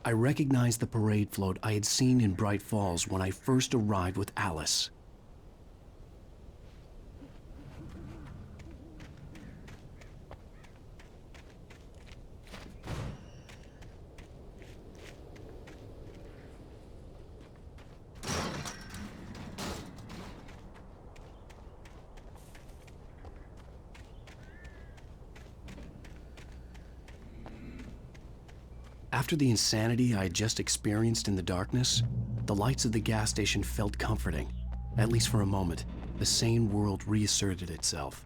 I recognized the parade float I had seen in Bright Falls when I first arrived with Alice. After the insanity I had just experienced in the darkness, the lights of the gas station felt comforting. At least for a moment, the sane world reasserted itself.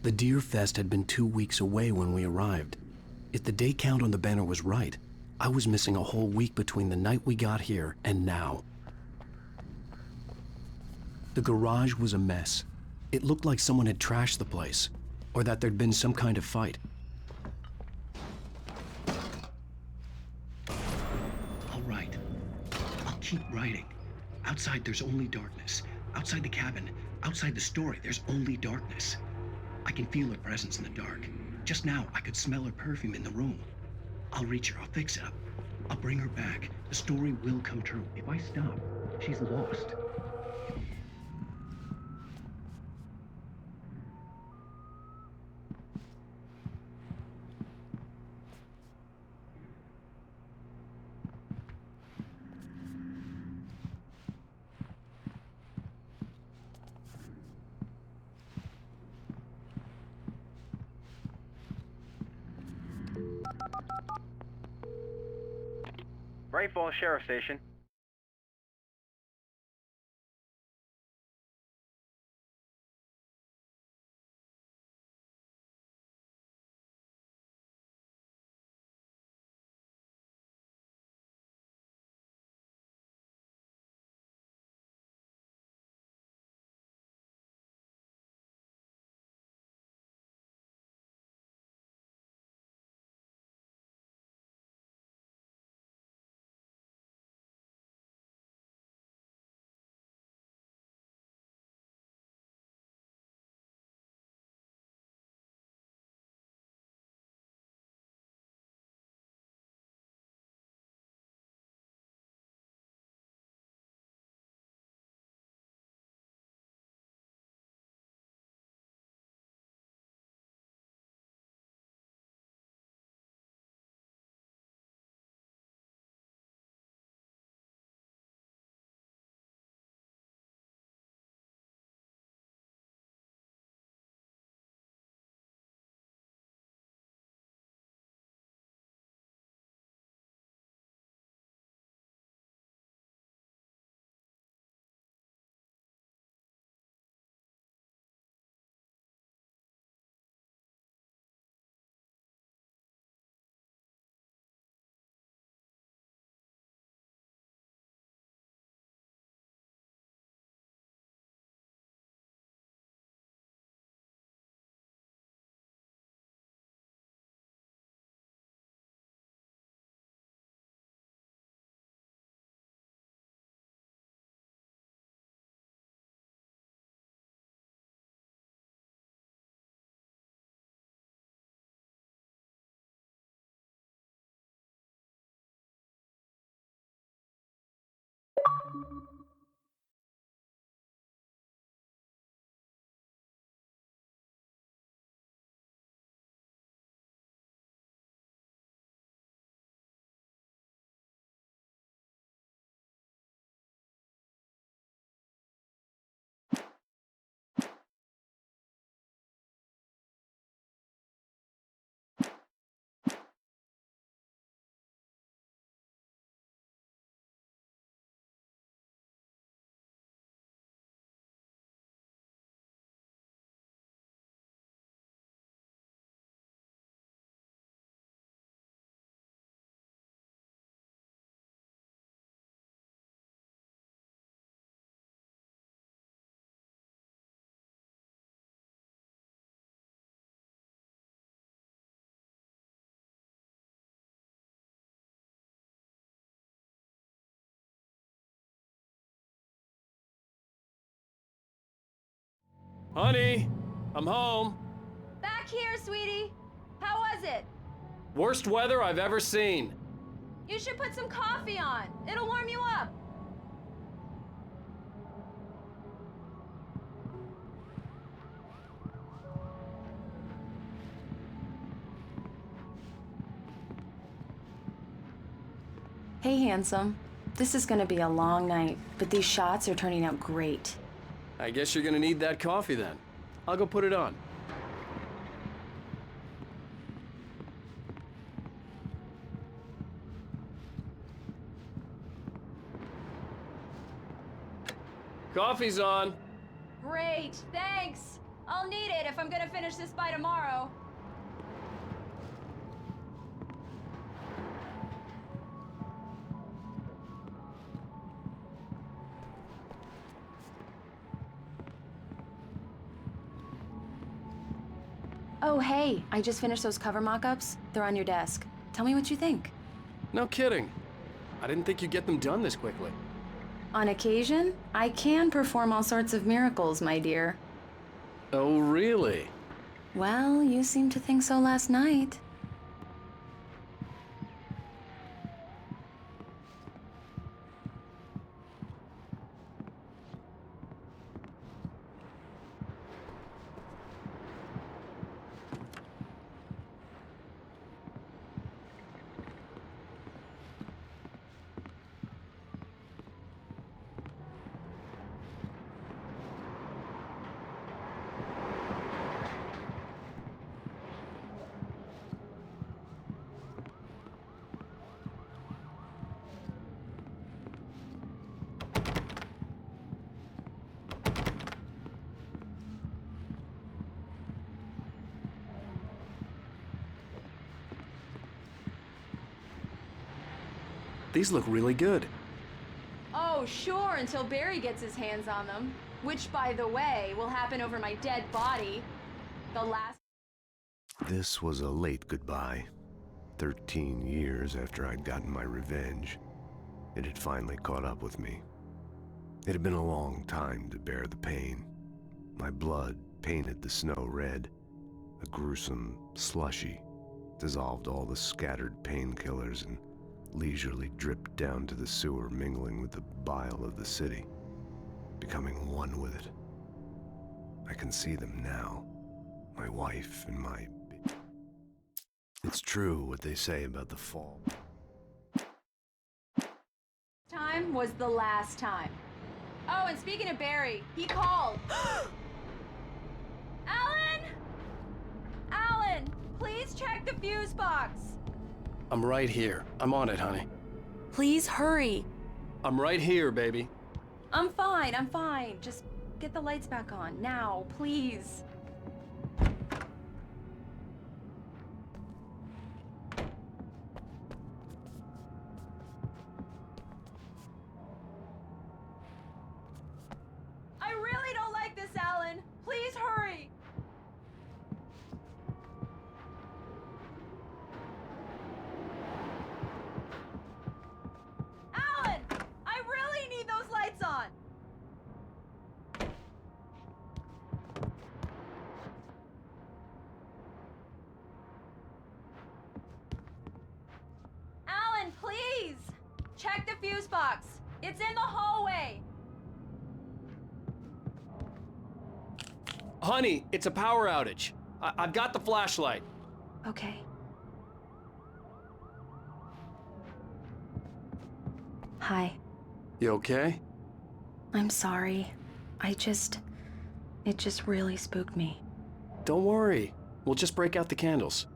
The Deer Fest had been 2 weeks away when we arrived. If the day count on the banner was right, I was missing a whole week between the night we got here and now. The garage was a mess. It looked like someone had trashed the place, or that there'd been some kind of fight. All right, I'll keep writing. Outside, there's only darkness. Outside the cabin, outside the story, there's only darkness. I can feel her presence in the dark. Just now, I could smell her perfume in the room. I'll reach her, I'll fix it up. I'll bring her back. The story will come true. If I stop, she's lost. Bright Falls Sheriff Station. Honey, I'm home. Back here, sweetie. How was it? Worst weather I've ever seen. You should put some coffee on. It'll warm you up. Hey, handsome. This is gonna be a long night, but these shots are turning out great. I guess you're gonna need that coffee then. I'll go put it on. Coffee's on. Great, thanks. I'll need it if I'm gonna finish this by tomorrow. Oh, hey, I just finished those cover mock-ups. They're on your desk. Tell me what you think. No kidding. I didn't think you'd get them done this quickly. On occasion, I can perform all sorts of miracles, my dear. Oh, really? Well, you seemed to think so last night. These look really good. Oh, sure, until Barry gets his hands on them. Which, by the way, will happen over my dead body. The last... This was a late goodbye. 13 years after I'd gotten my revenge, it had finally caught up with me. It had been a long time to bear the pain. My blood painted the snow red. A gruesome slushy dissolved all the scattered painkillers and leisurely dripped down to the sewer, mingling with the bile of the city, becoming one with it. I can see them now, my wife and my... It's true what they say about the fall. Time was the last time. Oh, and speaking of Barry, he called. Alan! Alan, please check the fuse box. I'm right here. I'm on it, honey. Please hurry. I'm right here, baby. I'm fine, I'm fine. Just get the lights back on, now, please. I really don't like this, Alan. Please hurry. Alan! I really need those lights on! Alan, please! Check the fuse box. It's in the hallway. Honey, it's a power outage. I've got the flashlight. Okay. Hi. You okay? I'm sorry. It just really spooked me. Don't worry. We'll just break out the candles.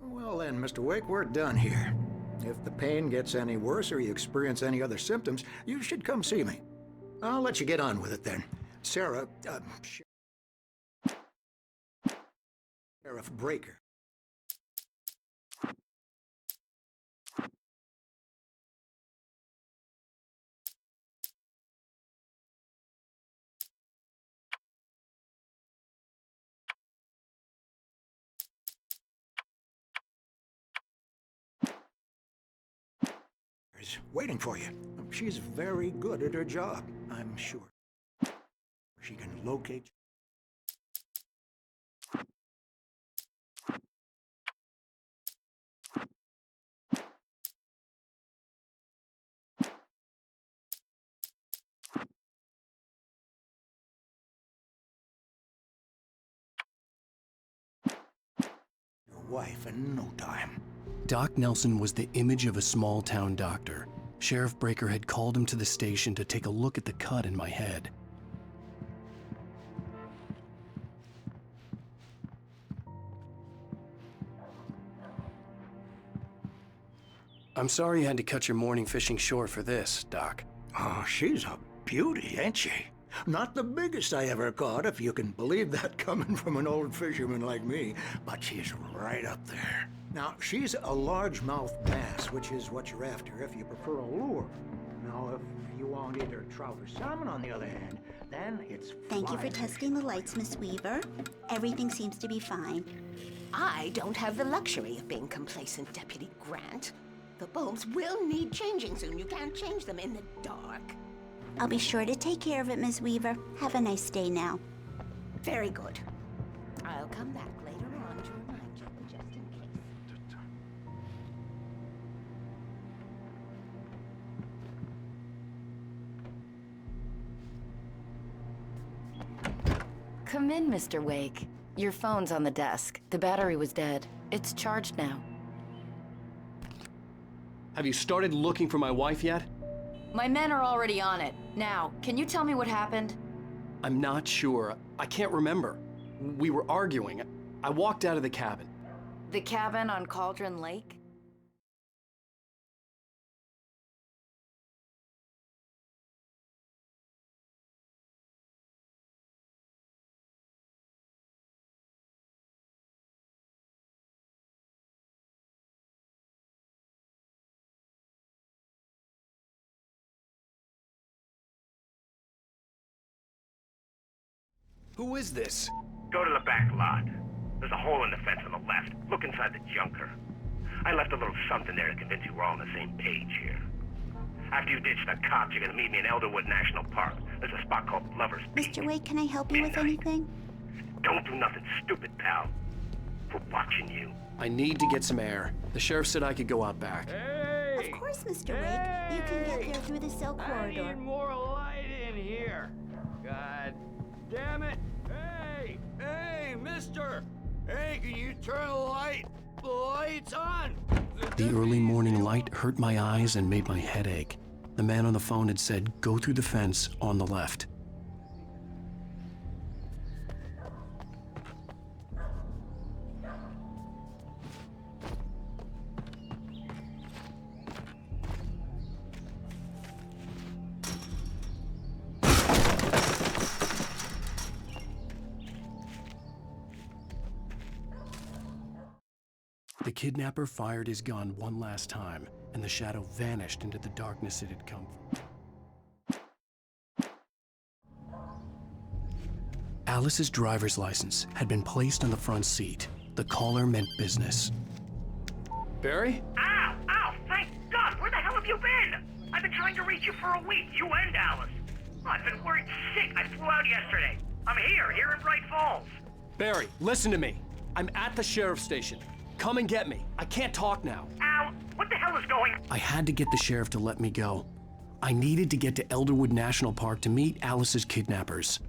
Well then, Mr. Wake, we're done here. If the pain gets any worse or you experience any other symptoms, you should come see me. I'll let you get on with it then. Sarah, Sheriff Breaker. Is waiting for you. She's very good at her job, I'm sure. She can locate your wife in no time. Doc Nelson was the image of a small-town doctor. Sheriff Breaker had called him to the station to take a look at the cut in my head. I'm sorry you had to cut your morning fishing short for this, Doc. Oh, she's a beauty, ain't she? Not the biggest I ever caught, if you can believe that coming from an old fisherman like me, but she's right up there. Now, she's a largemouth bass, which is what you're after if you prefer a lure. Now, if you want either trout or salmon, on the other hand, then it's Thank you for fly testing the lights, Miss Weaver. Everything seems to be fine. I don't have the luxury of being complacent, Deputy Grant. The bulbs will need changing soon. You can't change them in the dark. I'll be sure to take care of it, Miss Weaver. Have a nice day now. Very good. I'll come back later on to remind you, just in case. Come in, Mr. Wake. Your phone's on the desk. The battery was dead. It's charged now. Have you started looking for my wife yet? My men are already on it. Now, can you tell me what happened? I'm not sure. I can't remember. We were arguing. I walked out of the cabin. The cabin on Cauldron Lake? Who is this? Go to the back lot. There's a hole in the fence on the left. Look inside the junker. I left a little something there to convince you we're all on the same page here. After you ditch the cops, you're gonna meet me in Elderwood National Park. There's a spot called Lover's Peak. Mr. Wake, can I help you with anything? Don't do nothing stupid, pal. We're watching you. I need to get some air. The sheriff said I could go out back. Of course, Mr. Wake. You can get there through the cell corridor. I need more light in here. God damn it. Hey! Hey, mister! Hey, can you turn the light? The light's on! The early morning light hurt my eyes and made my head ache. The man on the phone had said, go through the fence on the left. The kidnapper fired his gun one last time, and the shadow vanished into the darkness it had come from. Alice's driver's license had been placed on the front seat. The caller meant business. Barry? Ow! Ow! Thank God! Where the hell have you been? I've been trying to reach you for a week, you and Alice. Oh, I've been worried sick. I flew out yesterday. I'm here in Bright Falls. Barry, listen to me. I'm at the sheriff's station. Come and get me. I can't talk now. Ow! What the hell is going on? I had to get the sheriff to let me go. I needed to get to Elderwood National Park to meet Alice's kidnappers.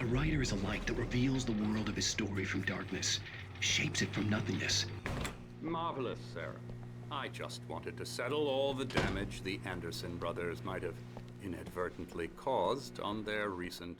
A writer is a light that reveals the world of his story from darkness, shapes it from nothingness. Marvelous, Sarah. I just wanted to settle all the damage the Anderson brothers might have inadvertently caused on their recent...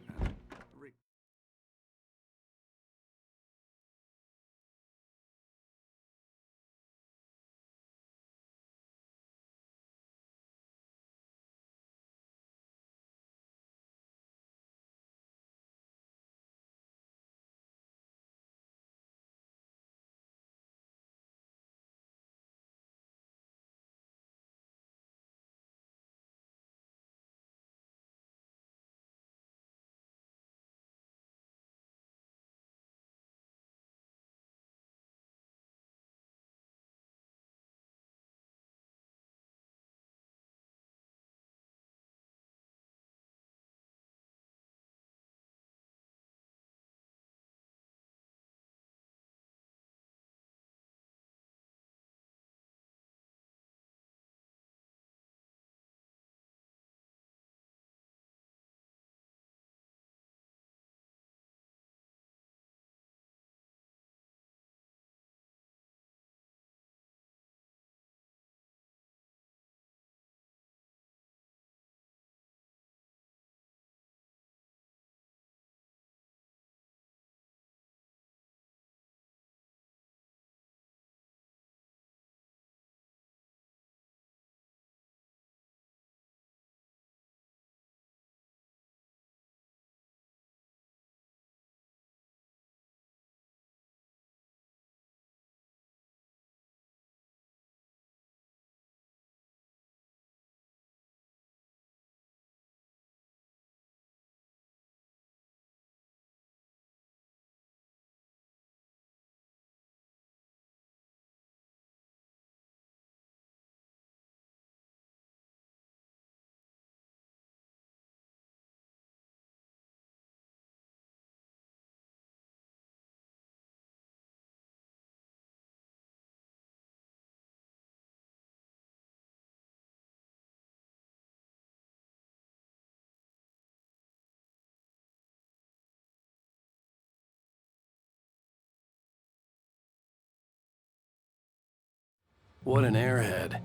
What an airhead.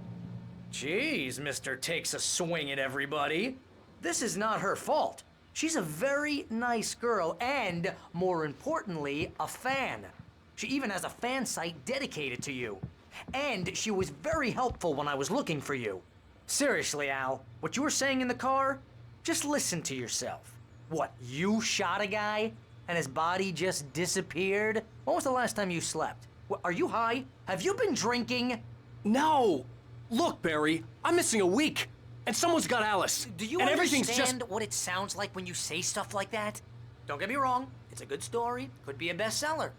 Jeez, Mr. Takes a swing at everybody. This is not her fault. She's a very nice girl and, more importantly, a fan. She even has a fan site dedicated to you. And she was very helpful when I was looking for you. Seriously, Al, what you were saying in the car? Just listen to yourself. What, you shot a guy and his body just disappeared? When was the last time you slept? What, are you high? Have you been drinking? No! Look, Barry, I'm missing a week, and someone's got Alice. Do you and understand what it sounds like when you say stuff like that? Don't get me wrong, it's a good story, could be a bestseller.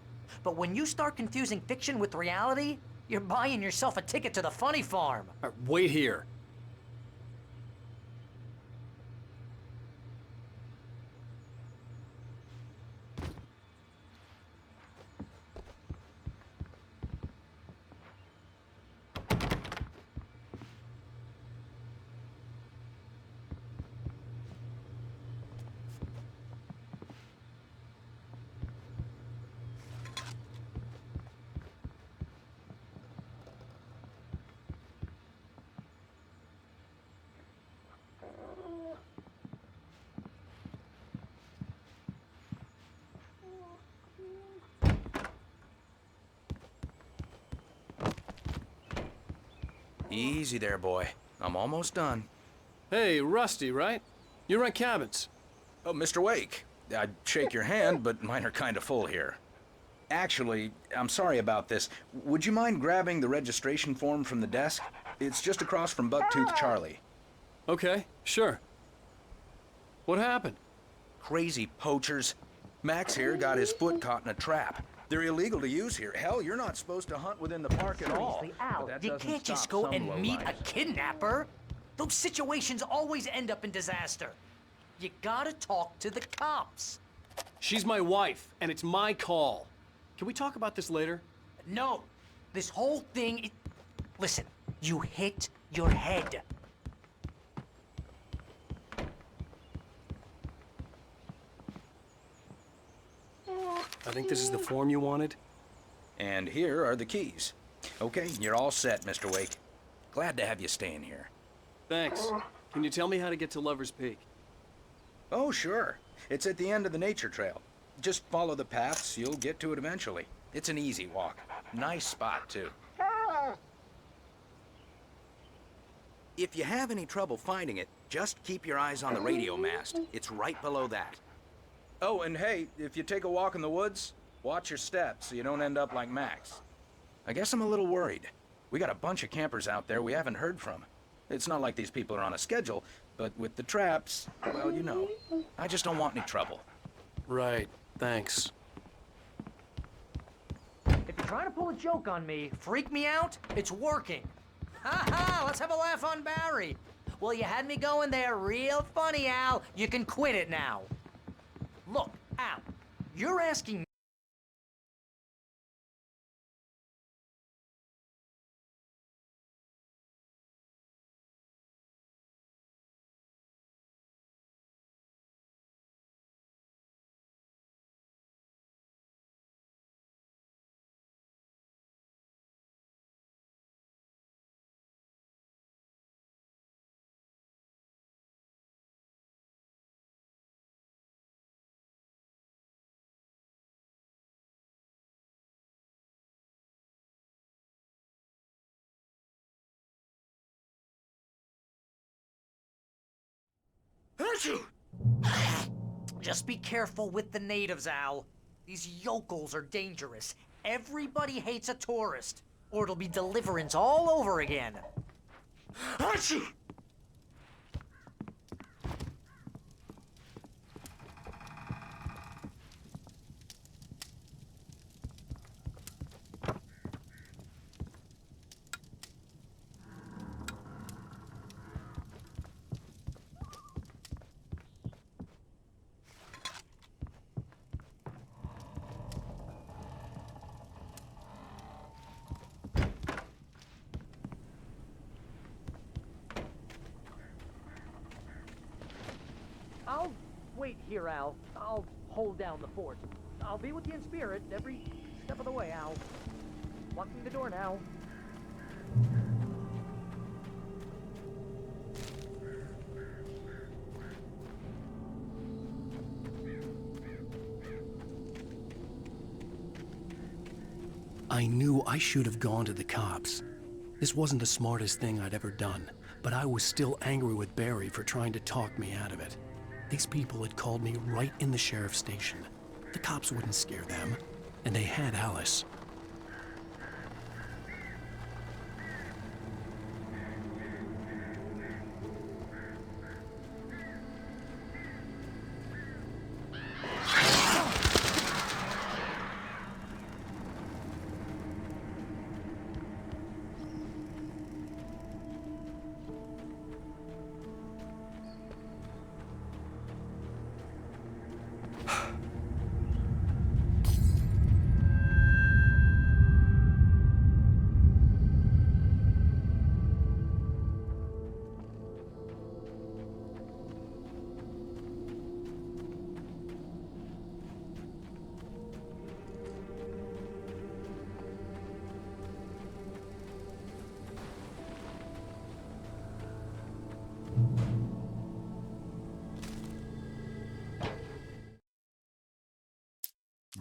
But when you start confusing fiction with reality, you're buying yourself a ticket to the funny farm. Wait here. Easy there, boy. I'm almost done. Hey, Rusty, right? You rent cabins. Oh, Mr. Wake. I'd shake your hand, but mine are kind of full here. Actually, I'm sorry about this. Would you mind grabbing the registration form from the desk? It's just across from Bucktooth Charlie. Okay, sure. What happened? Crazy poachers. Max here got his foot caught in a trap. They're illegal to use here. Hell, you're not supposed to hunt within the park at all. Seriously, Al, But that you doesn't can't just stop go some and meet a lowlifes. kidnapper. Those situations always end up in disaster. You gotta talk to the cops. She's my wife, and it's my call. Can we talk about this later? No, this whole thing, listen, you hit your head. I think this is the form you wanted. And here are the keys. Okay, you're all set, Mr. Wake. Glad to have you staying here. Thanks. Can you tell me how to get to Lover's Peak? Oh, sure. It's at the end of the nature trail. Just follow the paths, you'll get to it eventually. It's an easy walk. Nice spot, too. If you have any trouble finding it, just keep your eyes on the radio mast. It's right below that. Oh, and hey, if you take a walk in the woods, watch your steps so you don't end up like Max. I guess I'm a little worried. We got a bunch of campers out there we haven't heard from. It's not like these people are on a schedule, but with the traps, well, you know. I just don't want any trouble. Right, thanks. If you're trying to pull a joke on me, freak me out, it's working. Ha ha, let's have a laugh on Barry. Well, you had me going there real funny, Al. You can quit it now. Look, Al, you're asking Just be careful with the natives, Al. These yokels are dangerous. Everybody hates a tourist, or it'll be Deliverance all over again. Achoo! I'll wait here, Al. I'll hold down the fort. I'll be with you in spirit every step of the way, Al. Locking the door now. I knew I should have gone to the cops. This wasn't the smartest thing I'd ever done, but I was still angry with Barry for trying to talk me out of it. These people had called me right in the sheriff's station. The cops wouldn't scare them, and they had Alice.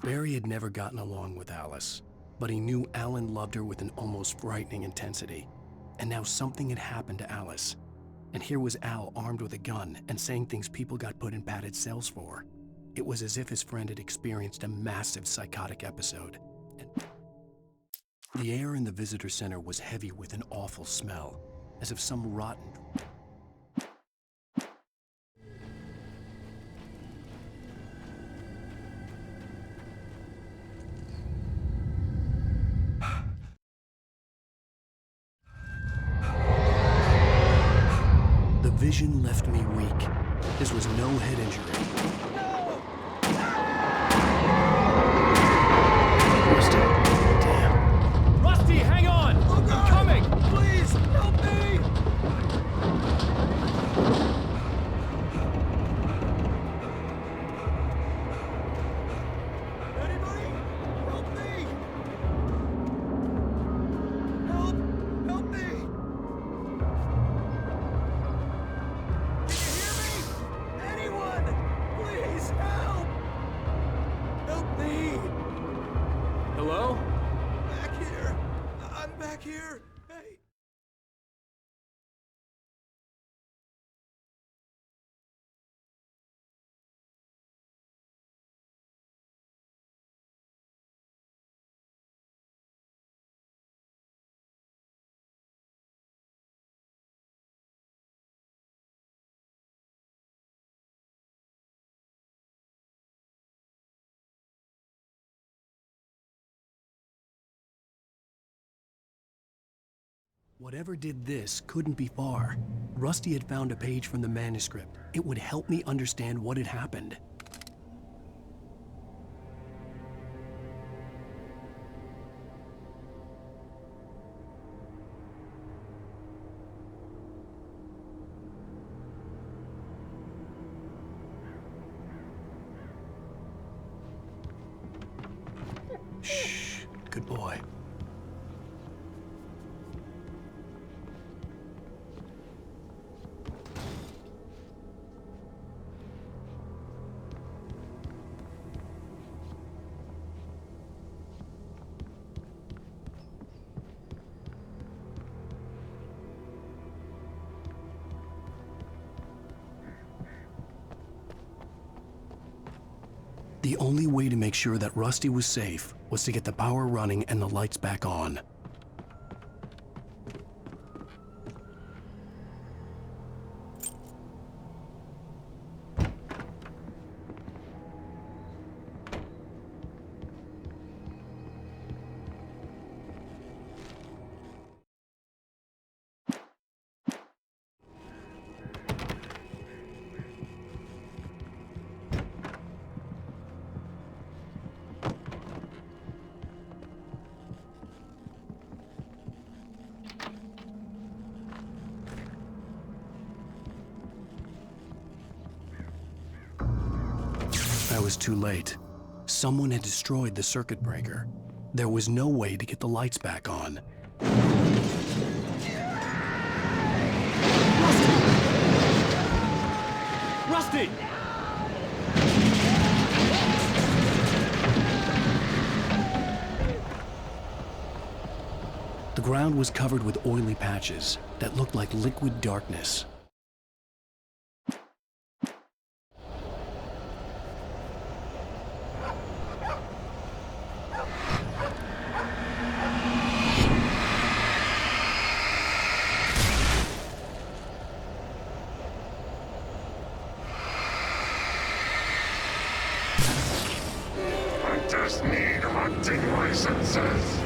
Barry had never gotten along with Alice, but he knew Alan loved her with an almost frightening intensity. And now something had happened to Alice. And here was Al armed with a gun and saying things people got put in padded cells for. It was as if his friend had experienced a massive psychotic episode. And the air in the visitor center was heavy with an awful smell, as if some rotten... The vision left me weak. This was no head injury. Rusty, damn. Rusty, hang on! I'm coming! Please, help me! Anybody Hello? Back here! I'm back here! Hey! Whatever did this couldn't be far. Rusty had found a page from the manuscript. It would help me understand what had happened. Shh, good boy. The only way to make sure that Rusty was safe was to get the power running and the lights back on. I was too late. Someone had destroyed the circuit breaker. There was no way to get the lights back on. Rusty! The ground was covered with oily patches that looked like liquid darkness. I just need hunting licenses.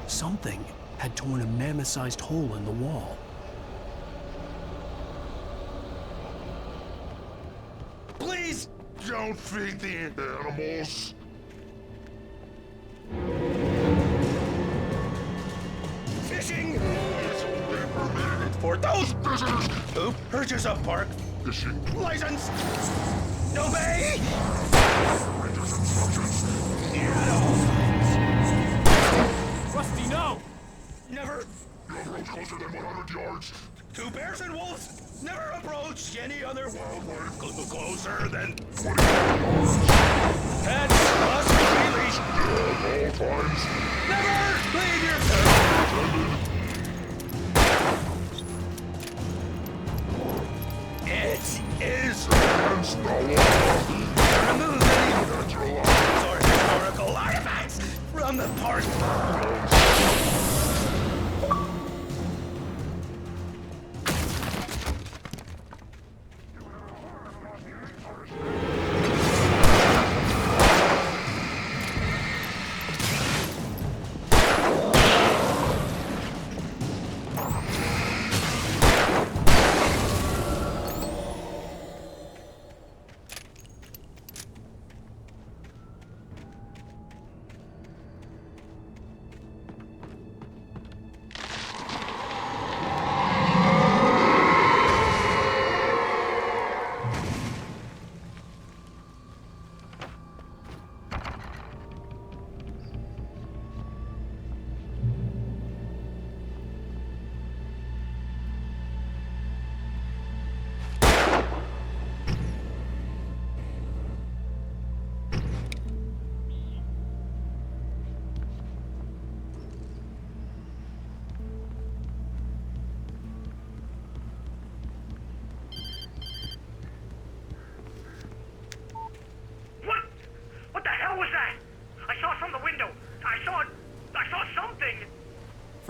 Something had torn a mammoth-sized hole in the wall. Please don't feed the animals. Fishing is only permitted for those visitors who purchase a park Fishing license. Obey! Rangers instructions. Rusty, no! Never. No approach closer than 100 yards. Two bears and wolves never approach any other wildlife closer than 20 yards. pets must be leashed. At all times. Never leave your pet. It is Against the law. remove any Natural or historical artifacts from the park.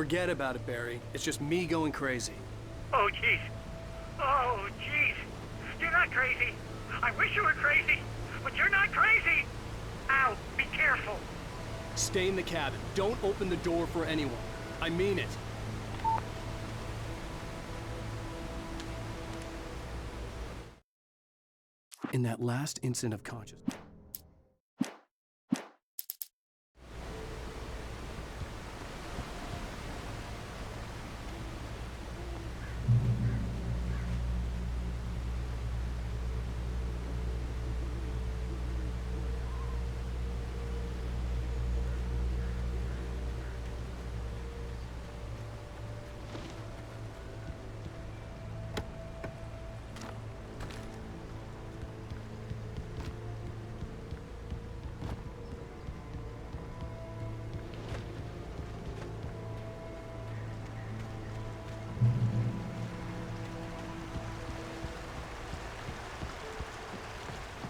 Forget about it, Barry. It's just me going crazy. Oh, jeez. Oh, jeez. You're not crazy. I wish you were crazy, but you're not crazy. Ow, be careful. Stay in the cabin. Don't open the door for anyone. I mean it. In that last instant of consciousness,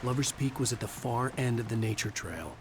Lover's Peak was at the far end of the nature trail.